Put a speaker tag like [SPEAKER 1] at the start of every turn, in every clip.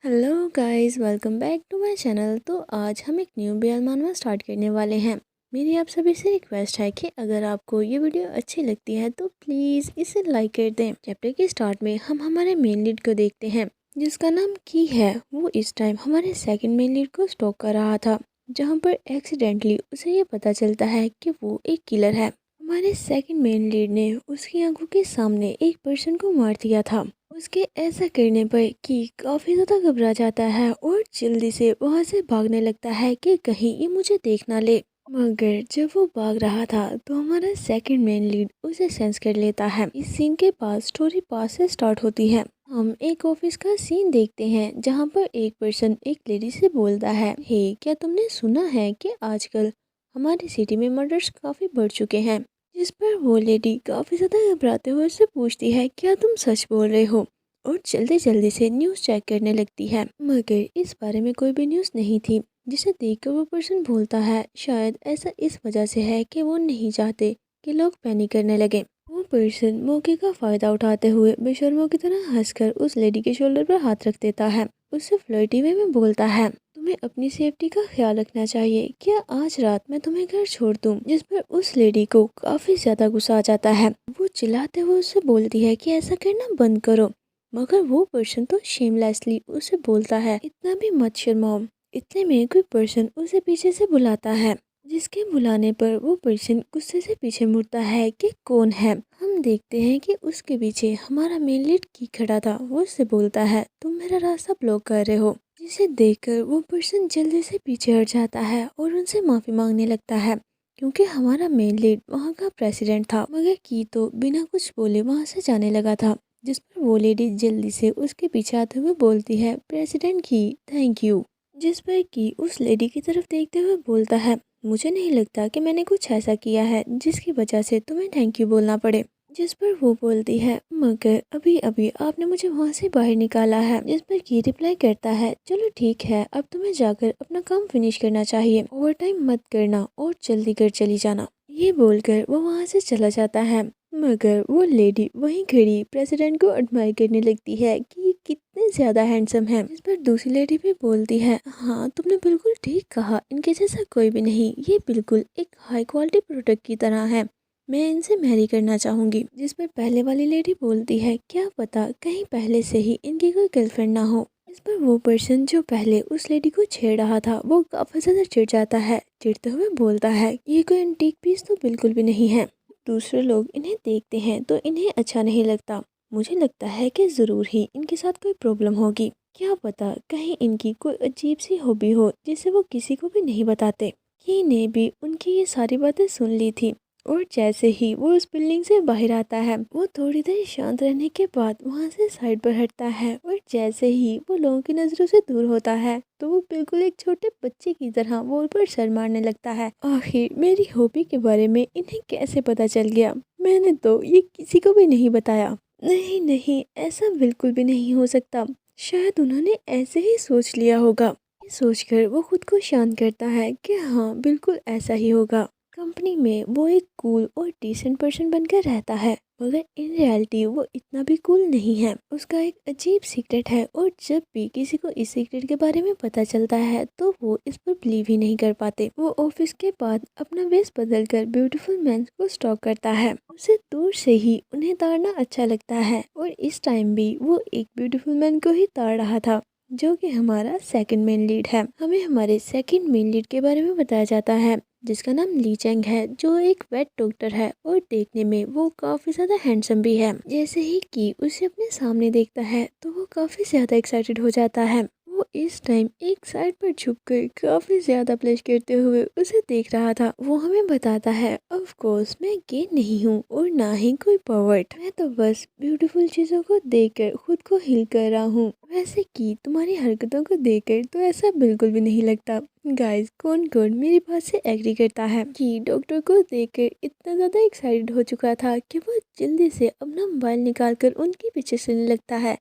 [SPEAKER 1] Hello guys, welcome back to my channel. तो आज हम एक न्यू BL मानवा स्टार्ट करने वाले हैं। मेरी आप सभी से रिक्वेस्ट है कि अगर आपको ये वीडियो अच्छी लगती है तो प्लीज़ इसे लाइक कर दें। चैप्टर के स्टार्ट में हम हमारे मेन लीड को देखते हैं जिसका नाम की है। वो इस टाइम हमारे सेकंड मेन लीड को स्टॉक कर रहा था, जहाँ पर एक्सीडेंटली उसे ये पता चलता है कि वो एक किलर है। हमारे सेकंड मेन लीड ने उसकी आंखों के सामने एक पर्सन को मार दिया था। उसके ऐसा करने पर कि काफ़ी ज़्यादा घबरा जाता है और जल्दी से वहाँ से भागने लगता है कि कहीं ये मुझे देख ना ले। मगर जब वो भाग रहा था तो हमारा सेकंड मेन लीड उसे सेंस कर लेता है। इस सीन के बाद स्टोरी पास से स्टार्ट होती है। हम एक ऑफिस का सीन देखते हैं जहाँ पर एक पर्सन एक लेडी से बोलता है, हे क्या तुमने सुना है कि आजकल हमारी सिटी में मर्डर्स काफ़ी बढ़ चुके हैं। जिस पर वो लेडी काफ़ी ज़्यादा घबराते हुए उससे पूछती है, क्या तुम सच बोल रहे हो? और जल्दी जल्दी से न्यूज़ चेक करने लगती है, मगर इस बारे में कोई भी न्यूज़ नहीं थी। जिसे देखकर वो पर्सन बोलता है, शायद ऐसा इस वजह से है कि वो नहीं चाहते कि लोग पैनिक करने लगे। वो पर्सन मौके का फ़ायदा उठाते हुए बेशर्मों की तरह हंसकर उस लेडी के शोल्डर पर हाथ रख देता है। उससे फ्लर्टी वे में बोलता है, तुम्हें अपनी सेफ्टी का ख्याल रखना चाहिए, क्या आज रात मैं तुम्हें घर छोड़ दूं? जिस पर उस लेडी को काफी ज्यादा गुस्सा आ जाता है। वो चिल्लाते हुए उससे बोलती है कि ऐसा करना बंद करो, मगर वो पर्सन तो शेमलेसली उसे बोलता है, इतना भी मत शर्माओ। इतने में कोई पर्सन उसे पीछे से बुलाता है, जिसके बुलाने पर वो पर्सन गुस्से से पीछे मुड़ता है कि कौन है। हम देखते हैं कि उसके पीछे हमारा मेन लीड की खड़ा था। वो उससे बोलता है, तुम मेरा रास्ता ब्लॉक कर रहे हो। जिसे देखकर वो पर्सन जल्दी से पीछे हट जाता है और उनसे माफ़ी मांगने लगता है, क्योंकि हमारा मेन लीड वहाँ का प्रेसिडेंट था। मगर की तो बिना कुछ बोले वहाँ से जाने लगा था। जिस पर वो लेडी जल्दी से उसके पीछे आते हुए बोलती है, प्रेसिडेंट की थैंक यू। जिस पर की उस लेडी की तरफ देखते हुए बोलता है, मुझे नहीं लगता कि मैंने कुछ ऐसा किया है जिसकी वजह से तुम्हें थैंक यू बोलना पड़े। जिस पर वो बोलती है, मगर अभी अभी आपने मुझे वहाँ से बाहर निकाला है। जिस पर की रिप्लाई करता है, चलो ठीक है, अब तुम्हें जाकर अपना काम फिनिश करना चाहिए, ओवर टाइम मत करना और जल्दी कर चली जाना। ये बोलकर वो वहाँ से चला जाता है। मगर वो लेडी वहीं खड़ी प्रेसिडेंट को एडमायर करने लगती है कि ये कितने ज्यादा हैंडसम है। जिस पर दूसरी लेडी भी बोलती है, हाँ तुमने बिल्कुल ठीक कहा, इनके जैसा कोई भी नहीं, ये बिल्कुल एक हाई क्वालिटी प्रोडक्ट की तरह है, मैं इनसे मैरी करना चाहूंगी। जिस पर पहले वाली लेडी बोलती है, क्या पता कहीं पहले से ही इनकी कोई गर्लफ्रेंड ना हो। इस पर वो पर्सन जो पहले उस लेडी को छेड़ रहा था वो काफी ज्यादा चिढ़ जाता है। चिढ़ते हुए बोलता है, ये कोई एंटीक पीस तो बिल्कुल भी नहीं है। दूसरे लोग इन्हें देखते हैं तो इन्हें अच्छा नहीं लगता। मुझे लगता है कि ज़रूर ही इनके साथ कोई प्रॉब्लम होगी। क्या पता कहीं इनकी कोई अजीब सी हॉबी हो जिसे वो किसी को भी नहीं बताते। की ने भी उनकी ये सारी बातें सुन ली थी और जैसे ही वो उस बिल्डिंग से बाहर आता है, वो थोड़ी देर शांत रहने के बाद वहाँ से साइड पर हटता है और जैसे ही वो लोगों की नजरों से दूर होता है तो वो बिल्कुल एक छोटे बच्चे की तरह वॉल पर सर मारने लगता है। आखिर मेरी हॉबी के बारे में इन्हें कैसे पता चल गया? मैंने तो ये किसी को भी नहीं बताया। नहीं नहीं, ऐसा बिल्कुल भी नहीं हो सकता। शायद उन्होंने ऐसे ही सोच लिया होगा। ये सोचकर वो खुद को शांत करता है कि हाँ बिल्कुल ऐसा ही होगा। कंपनी में वो एक कूल और डिसेंट पर्सन बनकर रहता है, मगर इन रियलिटी वो इतना भी कूल नहीं है। उसका एक अजीब सीक्रेट है और जब भी किसी को इस सीक्रेट के बारे में पता चलता है तो वो इस पर बिलीव ही नहीं कर पाते। वो ऑफिस के बाद अपना वेश बदल कर ब्यूटीफुल मैन को स्टॉक करता है। उसे दूर से ही उन्हें ताड़ना अच्छा लगता है और इस टाइम भी वो एक ब्यूटीफुल मैन को ही ताड़ रहा था, जो कि हमारा सेकंड मेन लीड है। हमें हमारे सेकंड मेन लीड के बारे में बताया जाता है जिसका नाम ली चेंग है, जो एक वेट डॉक्टर है और देखने में वो काफी ज्यादा हैंडसम भी है। जैसे ही कि उसे अपने सामने देखता है तो वो काफी ज्यादा एक्साइटेड हो जाता है। वो इस टाइम एक साइड पर झुककर काफी ज्यादा ब्लश करते हुए उसे देख रहा था। वो हमें बताता है, ऑफ कोर्स मैं गे नहीं हूँ और ना ही कोई पर्वर्ट, मैं तो बस ब्यूटीफुल चीजों को देखकर खुद को हील कर रहा हूँ। वैसे कि तुम्हारी हरकतों को देखकर तो ऐसा बिल्कुल भी नहीं लगता। गाइस, कौन कौन मेरी बात से एग्री करता है कि डॉक्टर को देखकर इतना ज्यादा एक्साइटेड हो चुका था कि वो जल्दी से अपना मोबाइल निकालकर उनके पीछे चलने लगता है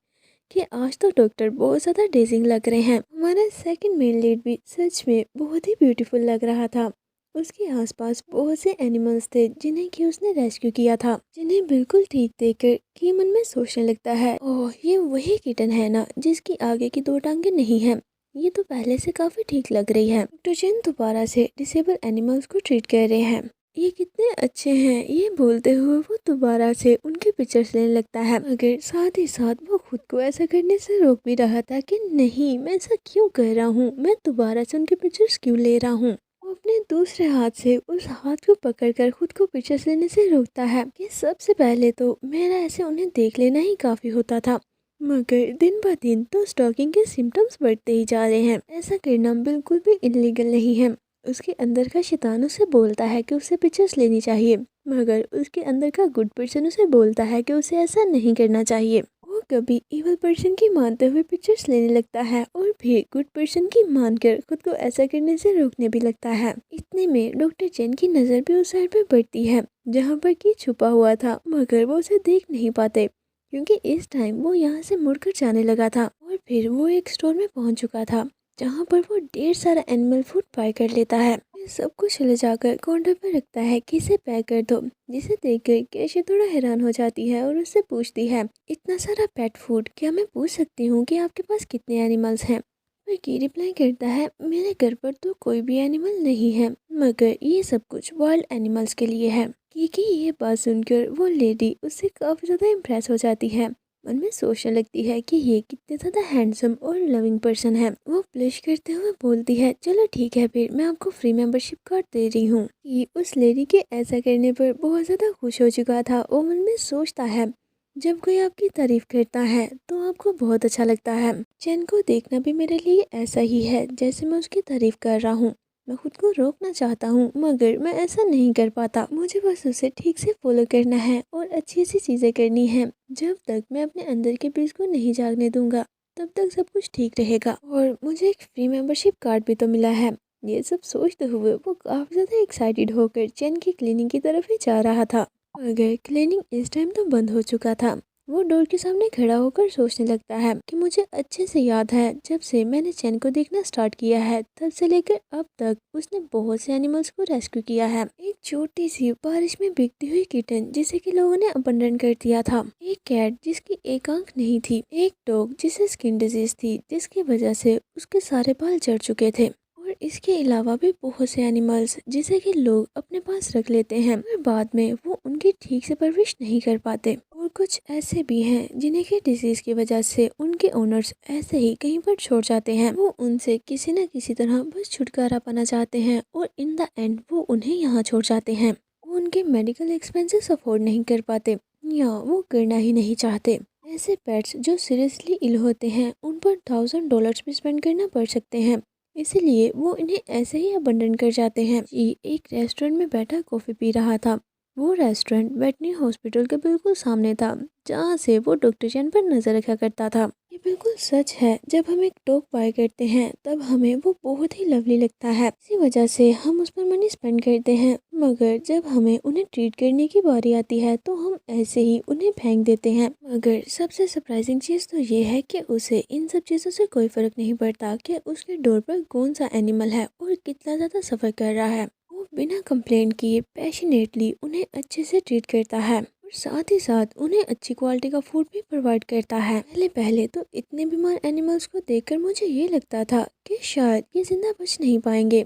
[SPEAKER 1] कि आज तो डॉक्टर बहुत ज्यादा डेजिंग लग रहे हैं। हमारा सेकंड मेन लीड भी सच में बहुत ही ब्यूटीफुल लग रहा था। उसके आसपास बहुत से एनिमल्स थे जिन्हें कि उसने रेस्क्यू किया था, जिन्हें बिल्कुल ठीक देखकर कि मन में सोचने लगता है, ओह ये वही किटन है ना जिसकी आगे की दो टांगे नहीं है, ये तो पहले से काफी ठीक लग रही है। डॉक्टर चेन दोबारा से डिसेबल एनिमल्स को ट्रीट कर रहे हैं, ये कितने अच्छे हैं, ये बोलते हुए वो दोबारा से उनके पिक्चर्स लेने लगता है, मगर साथ ही साथ वो खुद को ऐसा करने से रोक भी रहा था कि नहीं मैं ऐसा क्यों कर रहा हूँ, मैं दोबारा से उनके पिक्चर्स क्यों ले रहा हूँ। वो अपने दूसरे हाथ से उस हाथ को पकड़कर खुद को पिक्चर्स लेने से रोकता है कि सबसे पहले तो मेरा ऐसे उन्हें देख लेना ही काफी होता था, मगर दिन ब दिन तो स्टॉकिंग के सिम्टम्स बढ़ते ही जा रहे हैं, ऐसा करना बिल्कुल भी इलीगल नहीं है। उसके अंदर का शैतान उसे बोलता है कि उसे पिक्चर्स लेनी चाहिए, मगर उसके अंदर का गुड पर्सन उसे बोलता है कि उसे ऐसा नहीं करना चाहिए। वो कभी इवल पर्सन की मानते हुए पिक्चर्स लेने लगता है और फिर गुड पर्सन की मानकर खुद को ऐसा करने से रोकने भी लगता है। इतने में डॉक्टर चेन की नज़र भी उस साइड पर पड़ती है जहाँ पर की छुपा हुआ था, मगर वो उसे देख नहीं पाते क्योंकि इस टाइम वो यहाँ से मुड़कर जाने लगा था और फिर वो एक स्टोर में पहुँच चुका था जहाँ पर वो ढेर सारा एनिमल फूड बाय कर लेता है। फिर सब कुछ ले जाकर काउंटर पर रखता है कि इसे पैक कर दो, जिसे देखकर कैशी थोड़ा हैरान हो जाती है और उससे पूछती है, इतना सारा पेट फूड, क्या मैं पूछ सकती हूँ कि आपके पास कितने एनिमल्स हैं? पर की रिप्लाई करता है, मेरे घर पर तो कोई भी एनिमल नहीं है, मगर ये सब कुछ वाइल्ड एनिमल्स के लिए है। क्योंकि ये बात सुनकर वो लेडी उससे काफ़ी ज़्यादा इम्प्रेस हो जाती है, मन में सोचने लगती है कि ये कितने ज़्यादा हैंडसम और लविंग पर्सन है। वो ब्लश करते हुए बोलती है, चलो ठीक है फिर मैं आपको फ्री मेंबरशिप कार्ड दे रही हूँ। कि उस लेडी के ऐसा करने पर बहुत ज़्यादा खुश हो चुका था। वो मन में सोचता है, जब कोई आपकी तारीफ करता है तो आपको बहुत अच्छा लगता है। चैन को देखना भी मेरे लिए ऐसा ही है जैसे मैं उसकी तारीफ कर रहा हूँ। मैं खुद को रोकना चाहता हूँ मगर मैं ऐसा नहीं कर पाता। मुझे बस उसे ठीक से फॉलो करना है और अच्छी अच्छी चीज़ें करनी है। जब तक मैं अपने अंदर के बीज को नहीं जागने दूंगा तब तक सब कुछ ठीक रहेगा। और मुझे एक फ्री मेंबरशिप कार्ड भी तो मिला है। ये सब सोचते हुए वो काफ़ी ज़्यादा एक्साइटेड होकर चैन की क्लिनिक की तरफ ही जा रहा था, मगर क्लिनिक इस टाइम तो बंद हो चुका था। वो डोर के सामने खड़ा होकर सोचने लगता है कि मुझे अच्छे से याद है जब से मैंने चैन को देखना स्टार्ट किया है तब से लेकर अब तक उसने बहुत से एनिमल्स को रेस्क्यू किया है। एक छोटी सी बारिश में भीगती हुई किटन जिसे कि लोगों ने अबंडन कर दिया था, एक कैट जिसकी एक आंख नहीं थी, एक डॉग जिसे स्किन डिजीज थी जिसकी वजह से उसके सारे बाल झड़ चुके थे, और इसके अलावा भी बहुत से एनिमल्स जिसे कि लोग अपने पास रख लेते हैं और बाद में वो उनकी ठीक से परवरिश नहीं कर पाते। और कुछ ऐसे भी हैं जिन्हें कि डिजीज की वजह से उनके ओनर्स ऐसे ही कहीं पर छोड़ जाते हैं। वो उनसे किसी न किसी तरह बस छुटकारा पाना चाहते हैं और इन द एंड वो उन्हें यहाँ छोड़ जाते हैं। वो उनके मेडिकल एक्सपेंसेस अफोर्ड नहीं कर पाते या वो करना ही नहीं चाहते। ऐसे पेट्स जो सीरियसली इल होते हैं उन पर $1000 भी स्पेंड करना पड़ सकते हैं, इसीलिए वो इन्हें ऐसे ही अबंडन कर जाते हैं। जी एक रेस्टोरेंट में बैठा कॉफ़ी पी रहा था। वो रेस्टोरेंट वेटनी हॉस्पिटल के बिल्कुल सामने था जहाँ से वो डॉक्टर चैन पर नजर रखा करता था। ये बिल्कुल सच है, जब हम एक डॉग बाय करते हैं तब हमें वो बहुत ही लवली लगता है, इसी वजह से हम उस पर मनी स्पेंड करते हैं, मगर जब हमें उन्हें ट्रीट करने की बारी आती है तो हम ऐसे ही उन्हें फेंक देते हैं। मगर सबसे सरप्राइजिंग चीज़ तो ये है कि उसे इन सब चीज़ों से कोई फर्क नहीं पड़ता कि उसके डोर पर कौन सा एनिमल है और कितना ज़्यादा सफ़र कर रहा है। वो बिना कंप्लेंट किए पैशनेटली उन्हें अच्छे से ट्रीट करता है और साथ ही साथ उन्हें अच्छी क्वालिटी का फूड भी प्रोवाइड करता है। पहले पहले तो इतने बीमार एनिमल्स को देखकर मुझे ये लगता था कि शायद ये जिंदा बच नहीं पाएंगे,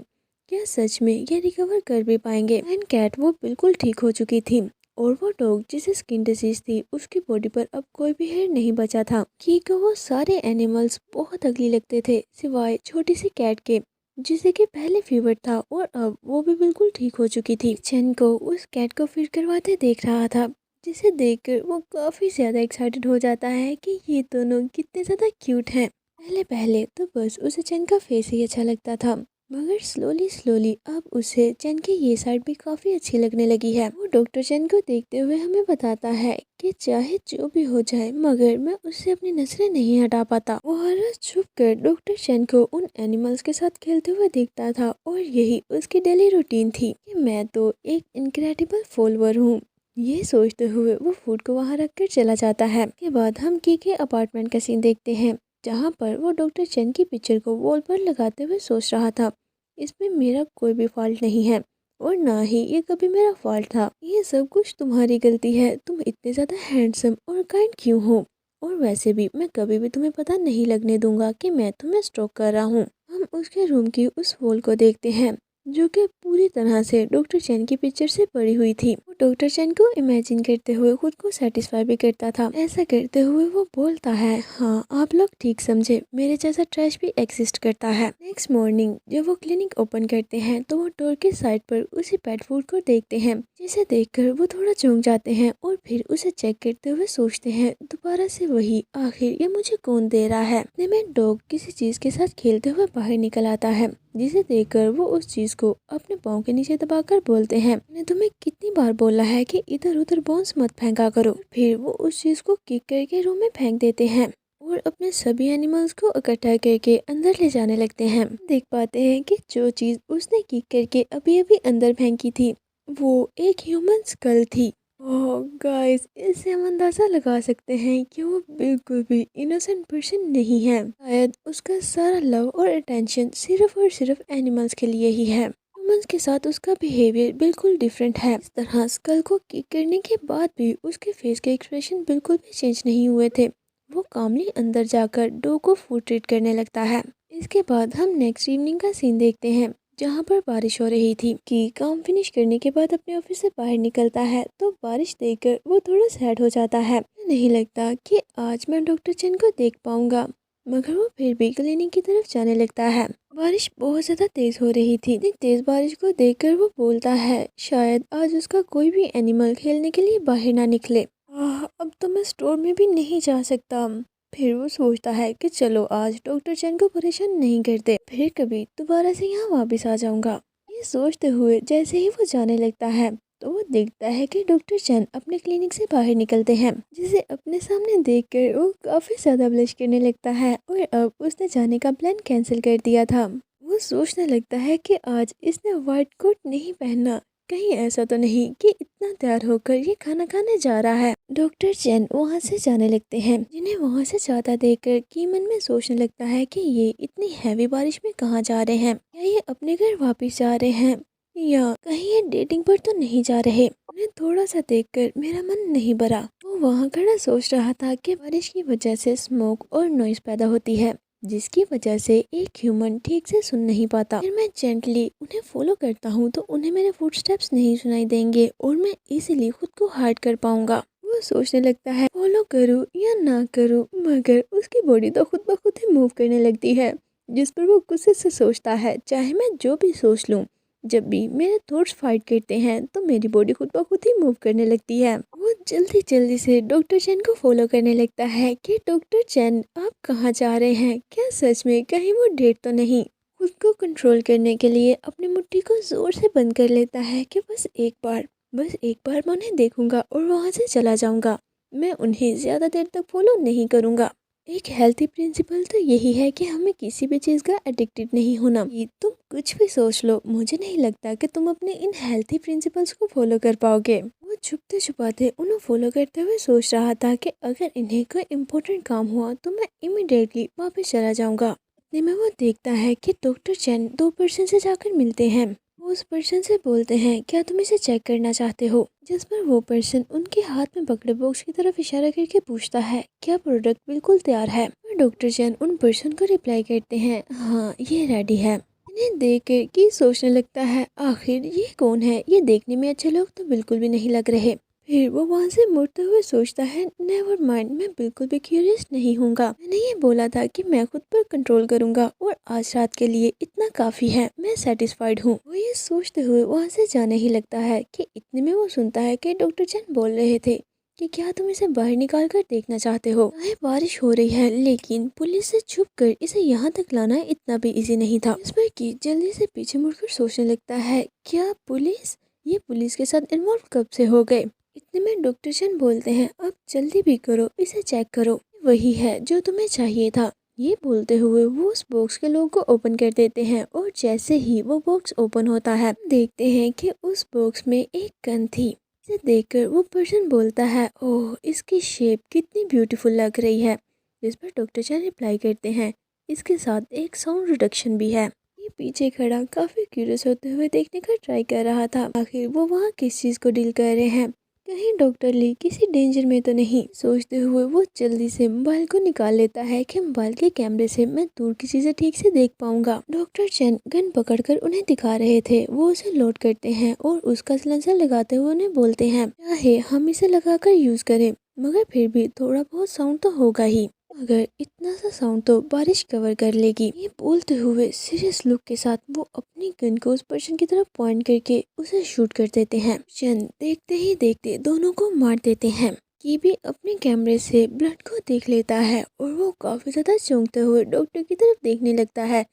[SPEAKER 1] क्या सच में ये रिकवर कर भी पाएंगे। एंड कैट वो बिल्कुल ठीक हो चुकी थी और वो डॉग जिसे स्किन डिजीज थी उसकी बॉडी पर अब कोई भी हेयर नहीं बचा था, क्योंकि वो सारे एनिमल्स बहुत अगली लगते थे सिवाय छोटी सी कैट के जिसे कि पहले फीवर था और अब वो भी बिल्कुल ठीक हो चुकी थी। चैन को उस कैट को फीड करवाते देख रहा था, जिसे देखकर वो काफ़ी ज़्यादा एक्साइटेड हो जाता है कि ये दोनों कितने ज़्यादा क्यूट हैं। पहले पहले तो बस उसे चैन का फेस ही अच्छा लगता था, मगर स्लोली स्लोली अब उसे चैन की ये साइड भी काफ़ी अच्छी लगने लगी है। वो डॉक्टर चैन को देखते हुए हमें बताता है कि चाहे जो भी हो जाए मगर मैं उससे अपनी नजरें नहीं हटा पाता। वो हर रोज छुप कर डॉक्टर चैन को उन एनिमल्स के साथ खेलते हुए देखता था और यही उसकी डेली रूटीन थी कि मैं तो एक इनक्रेडिबल फॉलोअर हूँ। ये सोचते हुए वो फूड को वहाँ रख कर चला जाता है। के बाद हम की के अपार्टमेंट का सीन देखते हैं जहाँ पर वो डॉक्टर चैन की पिक्चर को वॉल पर लगाते हुए सोच रहा था, इसमें मेरा कोई भी फॉल्ट नहीं है, और ना ही ये कभी मेरा फॉल्ट था। ये सब कुछ तुम्हारी गलती है। तुम इतने ज़्यादा हैंडसम और काइंड क्यों हो? और वैसे भी मैं कभी भी तुम्हें पता नहीं लगने दूंगा कि मैं तुम्हें स्टॉक कर रहा हूँ। हम उसके रूम की उस वॉल को देखते हैं जो कि पूरी तरह से डॉक्टर चैन की पिक्चर से पड़ी हुई थी। वो डॉक्टर चैन को इमेजिन करते हुए खुद को सेटिस्फाई भी करता था। ऐसा करते हुए वो बोलता है, हाँ आप लोग ठीक समझे, मेरे जैसा ट्रैश भी एग्जिस्ट करता है। नेक्स्ट मॉर्निंग जब वो क्लिनिक ओपन करते हैं तो वो डोर के साइड पर उसी पेट फूड को देखते हैं, जिसे देखकर वो थोड़ा चौंक जाते हैं और फिर उसे चेक करते हुए सोचते हैं दोबारा से वही, आखिर ये मुझे कौन दे रहा है। इतने में डॉग किसी चीज के साथ खेलते हुए बाहर निकल आता है, जिसे देखकर वो उस चीज को अपने पाँव के नीचे दबाकर बोलते हैं, मैंने तुम्हें कितनी बार बोला है कि इधर उधर बोन्स मत फेंका करो। फिर वो उस चीज को किक करके रूम में फेंक देते हैं और अपने सभी एनिमल्स को इकट्ठा करके अंदर ले जाने लगते हैं। देख पाते हैं कि जो चीज उसने किक करके अभी अभी अंदर फेंकी थी वो एक ह्यूमन स्कल थी। ओह गाइस, इससे हम अंदाजा लगा सकते हैं कि वो बिल्कुल भी इनोसेंट पर्सन नहीं है। शायद उसका सारा लव और अटेंशन सिर्फ और सिर्फ एनिमल्स के लिए ही है। ह्यूमंस के साथ उसका बिहेवियर बिल्कुल डिफरेंट है। इस तरह स्कल को किक करने के बाद भी उसके फेस के एक्सप्रेशन बिल्कुल भी चेंज नहीं हुए थे। वो कामली अंदर जाकर डॉग को फूड ट्रीट करने लगता है। इसके बाद हम नेक्स्ट इवनिंग का सीन देखते हैं जहाँ पर बारिश हो रही थी। कि काम फिनिश करने के बाद अपने ऑफिस से बाहर निकलता है तो बारिश देखकर वो थोड़ा सैड हो जाता है। नहीं लगता कि आज मैं डॉक्टर चैन को देख पाऊंगा, मगर वो फिर भी क्लिनिक की तरफ जाने लगता है। बारिश बहुत ज्यादा तेज हो रही थी। इतनी तेज बारिश को देखकर वो बोलता है शायद आज उसका कोई भी एनिमल खेलने के लिए बाहर ना निकले। अब तो मैं स्टोर में भी नहीं जा सकता। फिर वो सोचता है कि चलो आज डॉक्टर चैन को परेशान नहीं करते, फिर कभी दोबारा से यहाँ वापस आ जाऊंगा। ये सोचते हुए जैसे ही वो जाने लगता है तो वो देखता है कि डॉक्टर चैन अपने क्लिनिक से बाहर निकलते हैं, जिसे अपने सामने देखकर वो काफी ज्यादा ब्लश करने लगता है और अब उसने जाने का प्लान कैंसिल कर दिया था। वो सोचने लगता है कि आज इसने व्हाइट कोट नहीं पहना, कहीं ऐसा तो नहीं कि इतना तैयार होकर ये खाना खाने जा रहा है। डॉक्टर चैन वहाँ से जाने लगते हैं, जिन्हें वहाँ से जाता देखकर की मन में सोचने लगता है कि ये इतनी हैवी बारिश में कहाँ जा रहे हैं। क्या ये अपने घर वापस जा रहे हैं या कहीं ये डेटिंग पर तो नहीं जा रहे। उन्हें थोड़ा सा देखकर मेरा मन नहीं भरा। वो वहाँ खड़ा सोच रहा था कि बारिश की वजह से स्मोक और नॉइस पैदा होती है, जिसकी वजह से एक ह्यूमन ठीक से सुन नहीं पाता। फिर मैं जेंटली उन्हें फॉलो करता हूँ तो उन्हें मेरे फुटस्टेप्स नहीं सुनाई देंगे और मैं इजीली खुद को हाइड कर पाऊंगा। वो सोचने लगता है फॉलो करूँ या ना करूँ, मगर उसकी बॉडी तो खुद ब खुद ही मूव करने लगती है, जिस पर वो गुस्से से सोचता है चाहे मैं जो भी सोच लूँ, जब भी मेरे थॉट्स फाइट करते हैं तो मेरी बॉडी खुद ब खुद ही मूव करने लगती है। वो जल्दी जल्दी से डॉक्टर चैन को फॉलो करने लगता है कि डॉक्टर चैन आप कहाँ जा रहे हैं, क्या सच में कहीं वो डेट तो नहीं। खुद को कंट्रोल करने के लिए अपनी मुट्ठी को जोर से बंद कर लेता है कि बस एक बार मैं उन्हें देखूंगा और वहां से चला जाऊंगा। मैं उन्हें ज्यादा देर तक फॉलो नहीं करूंगा। एक हेल्थी प्रिंसिपल तो यही है कि हमें किसी भी चीज़ का एडिक्टेड नहीं होना। ये तुम कुछ भी सोच लो, मुझे नहीं लगता कि तुम अपने इन हेल्थी प्रिंसिपल्स को फॉलो कर पाओगे। वो छुपते छुपाते उन्हें फॉलो करते हुए सोच रहा था कि अगर इन्हें कोई इम्पोर्टेंट काम हुआ तो मैं इमिडिएटली वापस चला जाऊंगा। इतने में वो देखता है कि डॉक्टर चैन 2 पर्सन से जाकर मिलते हैं। वो उस पर्सन से बोलते हैं क्या तुम इसे चेक करना चाहते हो, जिस पर वो पर्सन उनके हाथ में पकड़े बॉक्स की तरफ इशारा करके पूछता है क्या प्रोडक्ट बिल्कुल तैयार है। और डॉक्टर चैन उन पर्सन को रिप्लाई करते हैं हाँ ये रेडी है। इन्हें देख कर की सोचने लगता है आखिर ये कौन है, ये देखने में अच्छे लोग तो बिल्कुल भी नहीं लग रहे। फिर वो वहाँ से मुड़ते हुए सोचता है नेवर माइंड, मैं बिल्कुल भी क्यूरियस नहीं हूँगा। मैंने ये बोला था कि मैं खुद पर कंट्रोल करूँगा और आज रात के लिए इतना काफी है, मैं सेटिस्फाइड हूँ। वो ये सोचते हुए वहाँ से जाने ही लगता है कि इतने में वो सुनता है कि डॉक्टर चैन बोल रहे थे कि क्या तुम इसे बाहर निकाल कर देखना चाहते हो। चाहे बारिश हो रही है लेकिन पुलिस से छुप कर इसे यहाँ तक लाना इतना भी इजी नहीं था। इस पर की जल्दी से पीछे मुड़कर सोचने लगता है क्या पुलिस, ये पुलिस के साथ इन्वॉल्व कब से हो गए। इतने में डॉक्टर चैन बोलते हैं अब जल्दी भी करो, इसे चेक करो, वही है जो तुम्हें चाहिए था। ये बोलते हुए वो उस बॉक्स के लोग को ओपन कर देते हैं और जैसे ही वो बॉक्स ओपन होता है देखते हैं कि उस बॉक्स में एक गन थी। इसे देखकर वो पर्सन बोलता है ओह इसकी शेप कितनी ब्यूटीफुल लग रही है, जिस पर डॉक्टर चैन रिप्लाई करते हैं इसके साथ एक साउंड रिडक्शन भी है। ये पीछे खड़ा काफी क्यूरियस होते हुए देखने का ट्राई कर रहा था, आखिर वो वहाँ किस चीज को डील कर रहे हैं, कहीं डॉक्टर ली किसी डेंजर में तो नहीं। सोचते हुए वो जल्दी से मोबाइल को निकाल लेता है कि मोबाइल के कैमरे से मैं दूर की चीजें ठीक से देख पाऊंगा। डॉक्टर चेन गन पकड़कर उन्हें दिखा रहे थे, वो उसे लोड करते हैं और उसका सिलेंसर लगाते हुए उन्हें बोलते हैं चाहे हम इसे लगाकर यूज करें मगर फिर भी थोड़ा बहुत साउंड तो होगा ही, अगर इतना सा साउंड तो बारिश कवर कर लेगी। ये बोलते हुए सीरियस लुक के साथ वो अपनी गन को उस पर्सन की तरफ पॉइंट करके उसे शूट कर देते हैं। चंद देखते ही देखते दोनों को मार देते हैं। की भी अपने कैमरे से ब्लड को देख लेता है और वो काफी ज्यादा चौंकते हुए डॉक्टर की तरफ देखने लगता है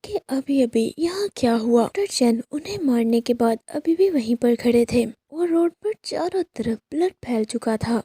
[SPEAKER 1] कि अभी अभी यहाँ क्या हुआ। डॉक्टर चैन उन्हें मारने के बाद अभी भी वहीं पर खड़े थे और रोड पर चारों तरफ ब्लड फैल चुका था।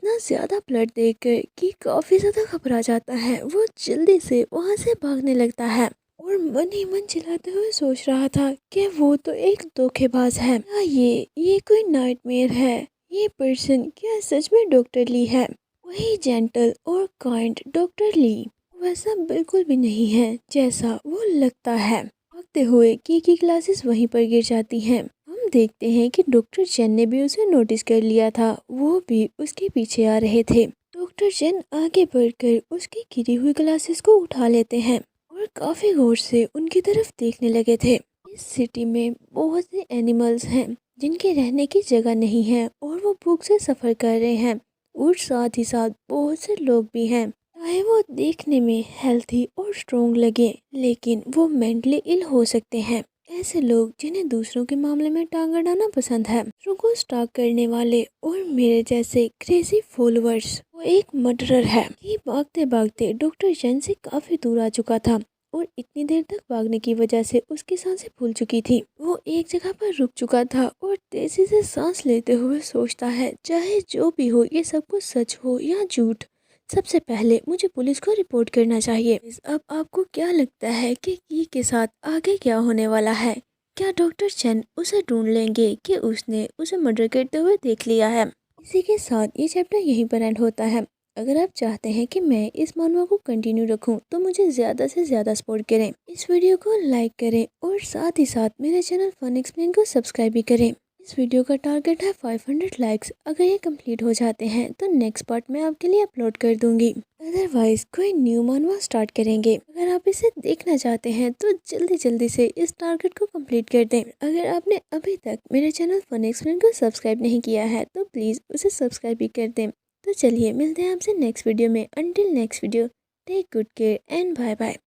[SPEAKER 1] इतना ज्यादा ब्लड देखकर कि काफी ज्यादा घबरा जाता है, वो जल्दी से वहां से भागने लगता है और मन ही मन चिल्लाते हुए सोच रहा था कि वो तो एक धोखेबाज है, क्या ये कोई नाइटमेयर है, ये पर्सन क्या सच में डॉक्टर ली है, वही जेंटल और काइंड डॉक्टर ली वैसा बिल्कुल भी नहीं है जैसा वो लगता है। भागते हुए की क्लासेस वहीं पर गिर जाती हैं। हम देखते हैं कि डॉक्टर चेन ने भी उसे नोटिस कर लिया था, वो भी उसके पीछे आ रहे थे। डॉक्टर चेन आगे बढ़कर उसकी गिरी हुई ग्लासेस को उठा लेते हैं और काफी गौर से उनकी तरफ देखने लगे थे। इस सिटी में बहुत से एनिमल्स हैं जिनके रहने की जगह नहीं है और वो भूख से सफर कर रहे हैं और साथ ही साथ बहुत से लोग भी हैं, चाहे वो देखने में हेल्थी और स्ट्रोंग लगे लेकिन वो मेंटली इल हो सकते हैं। ऐसे लोग जिन्हें दूसरों के मामले में टांग अड़ाना पसंद है, दूसरों को स्टॉक करने वाले और मेरे जैसे क्रेजी फॉलोअर्स। वो एक मर्डरर है। ये भागते भागते डॉक्टर चैन से काफी दूर आ चुका था और इतनी देर तक भागने की वजह से उसकी सांसें फूल चुकी थी। वो एक जगह पर रुक चुका था और तेजी से सांस लेते हुए सोचता है चाहे जो भी हो ये सब कुछ सच हो या झूठ, सबसे पहले मुझे पुलिस को रिपोर्ट करना चाहिए। अब आपको क्या लगता है कि की के साथ आगे क्या होने वाला है? क्या डॉक्टर चेन उसे ढूंढ लेंगे कि उसने उसे मर्डर करते हुए देख लिया है? इसी के साथ ये चैप्टर यहीं पर एंड होता है। अगर आप चाहते हैं कि मैं इस मानवा को कंटिन्यू रखूं तो मुझे ज़्यादा से ज़्यादा सपोर्ट करें, इस वीडियो को लाइक करें और साथ ही साथ मेरे चैनल फन एक्सप्लेन को सब्सक्राइब भी करें। इस वीडियो का टारगेट है 500 लाइक्स, अगर ये कंप्लीट हो जाते हैं तो नेक्स्ट पार्ट मैं आपके लिए अपलोड कर दूंगी, अदरवाइज कोई न्यू मानवा स्टार्ट करेंगे। अगर आप इसे देखना चाहते हैं तो जल्दी जल्दी से इस टारगेट को कंप्लीट कर दें। अगर आपने अभी तक मेरे चैनल फन एक्सप्लेन को सब्सक्राइब नहीं किया है तो प्लीज़ उसे सब्सक्राइब भी कर दें। तो चलिए मिलते हैं आपसे नेक्स्ट वीडियो में। Until next video, take good care and bye bye.